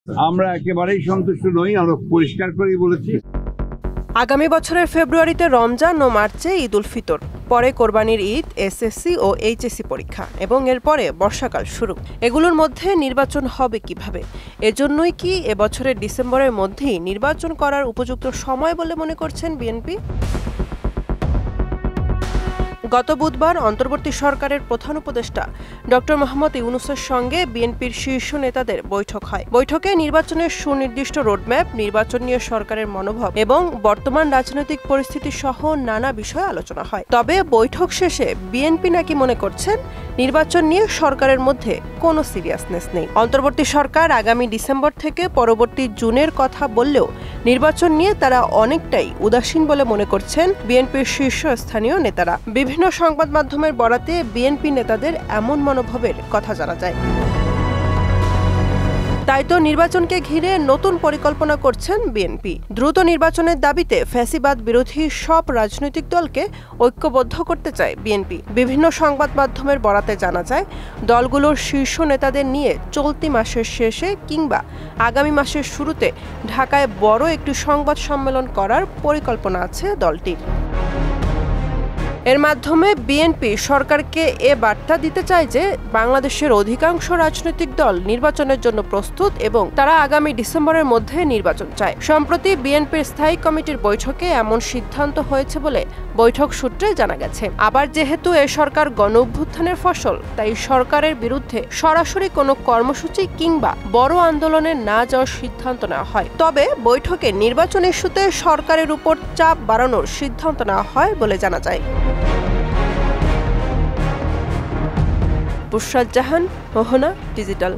আমরা একেবারেই সন্তুষ্ট নই, আমরা পরিষ্কার করেই বলেছি। আগামী বছরের ফেব্রুয়ারিতে রমজান ও মার্চে ঈদ উল ফিতর, পরে কোরবানির ঈদ, এসএসসি ও এইচএসসি পরীক্ষা এবং এরপরে বর্ষাকাল শুরু। এগুলোর মধ্যে নির্বাচন হবে কিভাবে? এজন্যই কি এবছরের ডিসেম্বরের মধ্যেই নির্বাচন করার উপযুক্ত সময় বলে মনে করছেন বিএনপি? গত বুধবার অন্তর্বর্তী সরকারের প্রধান উপদেষ্টা ডক্টর মোহাম্মদ ইউনূসের সঙ্গে বিএনপির শীর্ষ নেতাদের বৈঠক হয়। বৈঠকে নির্বাচনের সুনির্দিষ্ট রোডম্যাপ, নির্বাচন নিয়ে সরকারের মনোভাব এবং বর্তমান রাজনৈতিক পরিস্থিতি সহ নানা বিষয়ে আলোচনা হয়। তবে বৈঠক শেষে বিএনপি নাকি মনে করছেন নির্বাচন নিয়ে সরকারের মধ্যে কোনো সিরিয়াসনেস নেই। অন্তর্বর্তী সরকার আগামী ডিসেম্বর থেকে পরবর্তী জুনের কথা বললেও নির্বাচন নিয়ে তারা অনেকটাই উদাসীন বলে মনে করছেন বিএনপির শীর্ষস্থানীয় নেতারা। বিভিন্ন সংবাদ মাধ্যমের বরাতে বিএনপি নেতাদের এমন মনোভাবের কথা জানা যায়। তাই তো নির্বাচনকে ঘিরে নতুন পরিকল্পনা করছেন বিএনপি। দ্রুত নির্বাচনের দাবিতে ফ্যাসিবাদ বিরোধী সব রাজনৈতিক দলকে ঐক্যবদ্ধ করতে চায় বিএনপি। বিভিন্ন সংবাদ মাধ্যমের বরাতে জানা যায়, দলগুলোর শীর্ষ নেতাদের নিয়ে চলতি মাসের শেষে কিংবা আগামী মাসের শুরুতে ঢাকায় বড় একটি সংবাদ সম্মেলন করার পরিকল্পনা আছে দলটির। এর মাধ্যমে বিএনপি সরকারকে এ বার্তা দিতে চায় যে বাংলাদেশের অধিকাংশ রাজনৈতিক দল নির্বাচনের জন্য প্রস্তুত এবং তারা আগামী ডিসেম্বরের মধ্যে নির্বাচন চায়। সম্প্রতি বিএনপির স্থায়ী কমিটির বৈঠকে এমন সিদ্ধান্ত হয়েছে বলে বৈঠক সূত্রে জানা গেছে। আবার যেহেতু এ সরকার গণঅভ্যুত্থানের ফসল, তাই সরকারের বিরুদ্ধে সরাসরি কোনো কর্মসূচি কিংবা বড় আন্দোলনে না যাওয়ার সিদ্ধান্ত নেওয়া হয়। তবে বৈঠকে নির্বাচন ইস্যুতে সরকারের উপর চাপ বাড়ানোর সিদ্ধান্ত নেওয়া হয় বলে জানা যায়। বুশরা জাহান, মোহনা, ডিজিটাল।